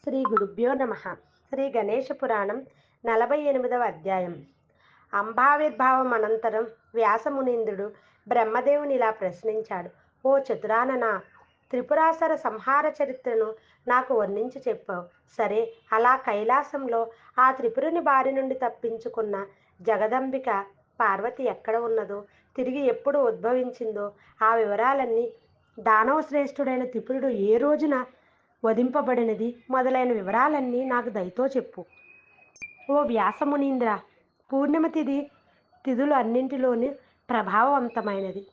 శ్రీ గురుభ్యో నమ. శ్రీ గణేష పురాణం 48వ అధ్యాయం. అంబావిర్భావం అనంతరం వ్యాసమునీంద్రుడు బ్రహ్మదేవుని ఇలా ప్రశ్నించాడు. ఓ చతురానన, త్రిపురాసుర సంహార చరిత్రను నాకు వర్ణించి చెప్పావు. సరే, అలా కైలాసంలో ఆ త్రిపురుని బారి నుండి తప్పించుకున్న జగదంబిక పార్వతి ఎక్కడ ఉన్నదో, తిరిగి ఎప్పుడు ఉద్భవించిందో, ఆ వివరాలన్నీ, దానవ శ్రేష్ఠుడైన త్రిపురుడు ఏ రోజున వధింపబడినది మొదలైన వివరాలన్నీ నాకు దయతో చెప్పు. ఓ వ్యాసమునీంద్ర, పూర్ణిమ తిథులు అన్నింటిలోని ప్రభావవంతమైనది.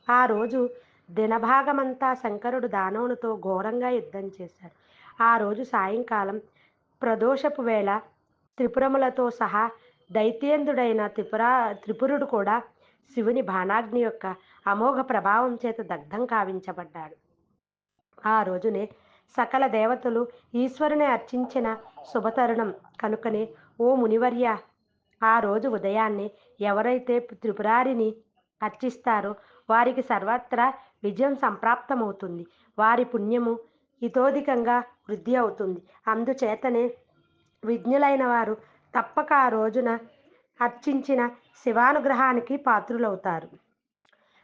ఆ రోజు దినభాగమంతా శంకరుడు దానవునితో ఘోరంగా యుద్ధం చేశాడు. ఆ రోజు సాయంకాలం ప్రదోషపు వేళ త్రిపురములతో సహా దైత్యేంద్రుడైన త్రిపురుడు కూడా శివుని బాణాగ్ని యొక్క అమోఘ ప్రభావం చేత దగ్ధం కావించబడ్డాడు. ఆ రోజునే సకల దేవతలు ఈశ్వరుని అర్చించిన శుభతరుణం కనుకనే ఓ మునివర్య, ఆ రోజు ఉదయాన్నే ఎవరైతే త్రిపురారిని అర్చిస్తారో వారికి సర్వత్రా విజయం సంప్రాప్తమవుతుంది. వారి పుణ్యము ఇతోధికంగా వృద్ధి అవుతుంది. అందుచేతనే విజ్ఞులైన వారు తప్పక ఆ రోజున అర్చించిన శివానుగ్రహానికి పాత్రులవుతారు.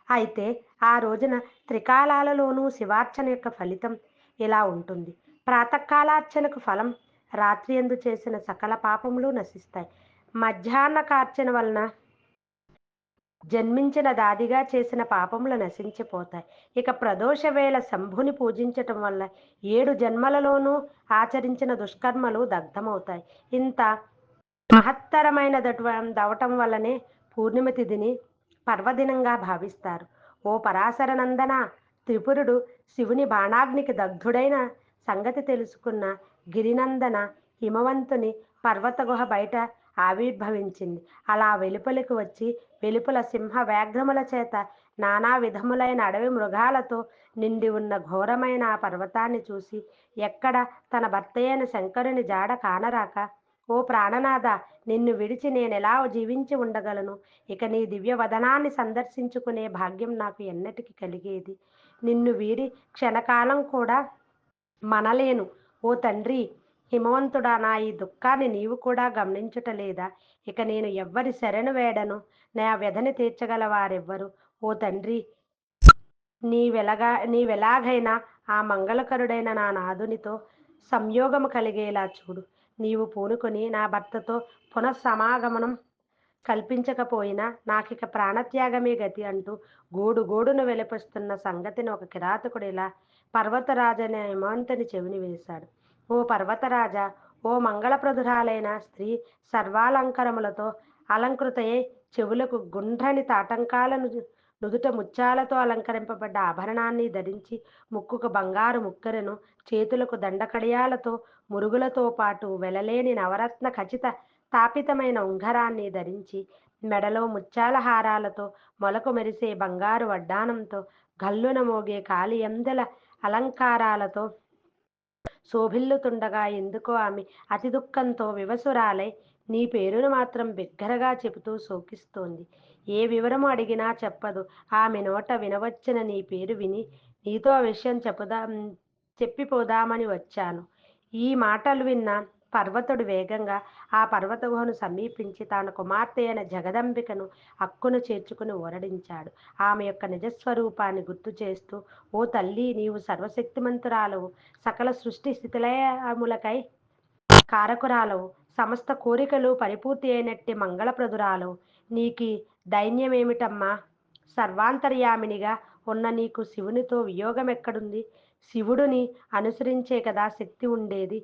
అయితే ఆ రోజున త్రికాలాలలోనూ శివార్చన యొక్క ఫలితం ఇలా ఉంటుంది. ప్రాతకాలార్చనకు ఫలం, రాత్రి యందు చేసిన సకల పాపములు నశిస్తాయి. మధ్యాహ్నకార్చన వలన జన్మించిన దాదిగా చేసిన పాపములు నశించిపోతాయి. ఇక ప్రదోష వేళ శంభుని పూజించటం వల్ల 7 జన్మలలోనూ ఆచరించిన దుష్కర్మలు దగ్ధమవుతాయి. ఇంత మహత్తరమైన దవటం వల్లనే పూర్ణిమ తిథిని పర్వదినంగా భావిస్తారు. ఓ పరాశరనందన, త్రిపురుడు శివుని బాణాగ్నికి దగ్ధుడైన సంగతి తెలుసుకున్న గిరినందన హిమవంతుని పర్వత గుహ బయట ఆవిర్భవించింది. అలా వెలుపలికి వచ్చి వెలుపల సింహ వ్యాఘ్రముల చేత నానా విధములైన అడవి మృగాలతో నిండి ఉన్న ఘోరమైన ఆ పర్వతాన్ని చూసి ఎక్కడ తన భర్త అయిన శంకరుని జాడ కానరాక, ఓ ప్రాణనాథ, నిన్ను విడిచి నేనెలా జీవించి ఉండగలను? ఇక నీ దివ్య వదనాన్ని సందర్శించుకునే భాగ్యం నాకు ఎన్నటికి కలిగేది? నిన్ను వీడి క్షణకాలం కూడా మనలేను. ఓ తండ్రి హిమవంతుడా, నా ఈ దుఃఖాన్ని నీవు కూడా గమనించుటలేదా? ఇక నేను ఎవ్వరి శరణు వేడను? నా వ్యధని తీర్చగల వారెవ్వరు? ఓ తండ్రి, నీవెలాగైనా ఆ మంగళకరుడైన నా నాథునితో సంయోగము కలిగేలా చూడు. నీవు పూనుకొని నా భర్తతో పునఃసమాగమనం కల్పించకపోయినా నాకిక ప్రాణత్యాగమే గతి అంటూ గోడు గోడును వెలిపిస్తున్న సంగతిని ఒక కిరాతకుడు ఇలా పర్వతరాజనే హిమవంతుని చెవిని వేశాడు. ఓ పర్వతరాజా, ఓ మంగళప్రదురాలైన స్త్రీ సర్వాలంకరములతో అలంకృతయై చెవులకు గుండ్రని తాటంకాలను, నుదుట ముత్యాలతో అలంకరింపబడ్డ ఆభరణాన్ని ధరించి, ముక్కుకు బంగారు ముక్కెరను, చేతులకు దండకడియాలతో మురుగులతో పాటు వెలలేని నవరత్న ఖచిత తాపితమైన ఉంగరాన్ని ధరించి, మెడలో ముత్యాల హారాలతో మొలకు మెరిసే బంగారు వడ్డానంతో గల్లున మోగే కాలియందెల అలంకారాలతో శోభిల్లుతుండగా ఎందుకో ఆమె అతి దుఃఖంతో వివసురాలై నీ పేరును మాత్రం బిగ్గరగా చెబుతూ శోకిస్తోంది. ఏ వివరము అడిగినా చెప్పదు. ఆమె నోట వినవచ్చిన నీ పేరు విని నీతో ఆ విషయం చెప్పిపోదామని వచ్చాను. ఈ మాటలు విన్న పర్వతుడు వేగంగా ఆ పర్వత గుహను సమీపించి తన కుమార్తె అయిన జగదంబికను అక్కున చేర్చుకుని ఊరడించాడు. ఆమె యొక్క నిజస్వరూపాన్ని గుర్తు చేస్తూ, ఓ తల్లి, నీవు సర్వశక్తిమంతురాలవు, సకల సృష్టి స్థితిలయములకై కారకురాలవు, సమస్త కోరికలు పరిపూర్తి అయినట్టి మంగళప్రదురాలవు. నీకి దైన్యమేమిటమ్మా? సర్వాంతర్యామినిగా ఉన్న నీకు శివునితో వియోగం ఎక్కడుంది? శివుడిని అనుసరించే కదా శక్తి ఉండేది.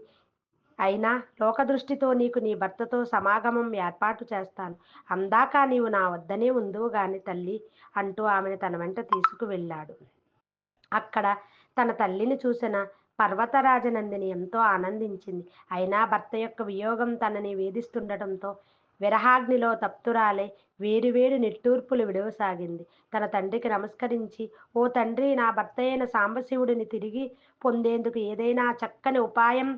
అయినా లోకదృష్టితో నీకు నీ భర్తతో సమాగమం ఏర్పాటు చేస్తాను. అందాక నీవు నా వద్దనే ఉందువు గాని తల్లి అంటూ ఆమెను తన వెంట తీసుకువెళ్ళాడు. అక్కడ తన తల్లిని చూసిన పర్వతరాజనందిని ఎంతో ఆనందించింది. అయినా భర్త యొక్క వియోగం తనని వేధిస్తుండటంతో విరహాగ్నిలో తప్తురాలై వేరువేరు నిట్టూర్పులు విడవసాగింది. తన తండ్రికి నమస్కరించి, ఓ తండ్రి, నా భర్త అయిన సాంబశివుడిని తిరిగి పొందేందుకు ఏదైనా చక్కని ఉపాయం,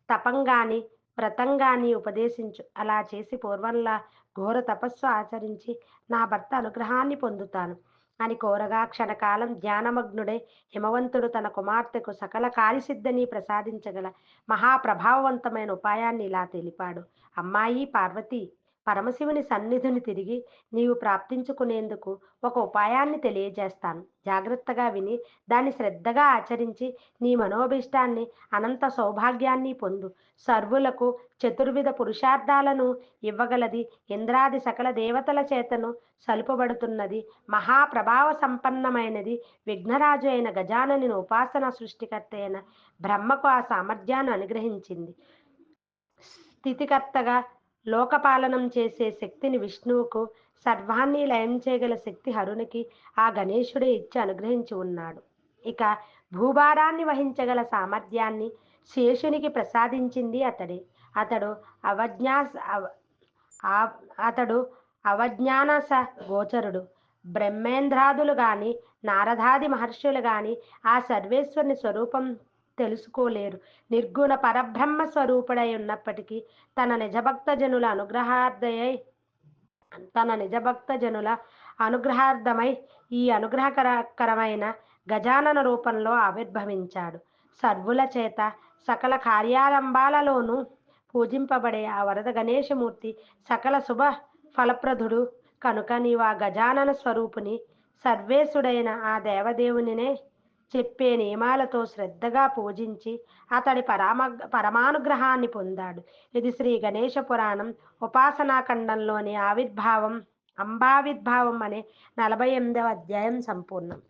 తపంగాని వ్రతంగాని ఉపదేశించు. అలా చేసి పూర్వంలా ఘోర తపస్సు ఆచరించి నా భర్త అనుగ్రహాన్ని పొందుతాను. అని కోరగా క్షణకాలం ధ్యానమగ్నుడై హిమవంతుడు తన కుమార్తెకు సకల కార్యసిద్ధిని ప్రసాదించగల మహాప్రభావవంతమైన ఉపాయాన్ని ఇలా తెలిపాడు. అమ్మాయి పార్వతి, పరమశివుని సన్నిధిని తిరిగి నీవు ప్రాప్తించుకునేందుకు ఒక ఉపాయాన్ని తెలియజేస్తాను. జాగ్రత్తగా విని దాన్ని శ్రద్ధగా ఆచరించి నీ మనోభీష్టాన్ని, అనంత సౌభాగ్యాన్ని పొందు. సర్వులకు చతుర్విధ పురుషార్థాలను ఇవ్వగలది, ఇంద్రాది సకల దేవతల చేతను సలుపబడుతున్నది, మహాప్రభావ సంపన్నమైనది, విఘ్నరాజు అయిన గజానని ఉపాసన సృష్టికర్త అయిన బ్రహ్మకు ఆ సామర్థ్యాన్ని అనుగ్రహించింది. స్థితికర్తగా లోకపాలనం చేసే శక్తిని విష్ణువుకు, సర్వాన్ని లయం చేయగల శక్తి హరునికి ఆ గణేశుడే ఇచ్చి అనుగ్రహించి ఉన్నాడు. ఇక భూభారాన్ని వహించగల సామర్థ్యాన్ని శేషునికి ప్రసాదించింది అతడే. అతడు అవజ్ఞా అవ- ఆ- అతడు అవజ్ఞానస గోచరుడు. బ్రహ్మేంద్రాదులు గాని నారదాది మహర్షులు గాని ఆ సర్వేశ్వరుని స్వరూపం తెలుసుకోలేరు. నిర్గుణ పరబ్రహ్మ స్వరూపుడై ఉన్నప్పటికీ తన నిజభక్త జనుల అనుగ్రహార్థయై తన నిజభక్త జనుల అనుగ్రహార్థమై ఈ అనుగ్రహకరమైన గజానన రూపంలో ఆవిర్భవించాడు. సర్వుల చేత సకల కార్యారంభాలలోనూ పూజింపబడే ఆ వరద గణేశమూర్తి సకల శుభ ఫలప్రదుడు కనుక నీవు ఆ గజానన స్వరూపుని, సర్వేశుడైన ఆ దేవదేవునినే చెప్పే నియమాలతో శ్రద్ధగా పూజించి అతడి పరమానుగ్రహాన్ని పొందాడు. ఇది శ్రీ గణేశ పురాణం ఉపాసనాఖండంలోని అంబావిర్భావం అనే 48వ అధ్యాయం సంపూర్ణం.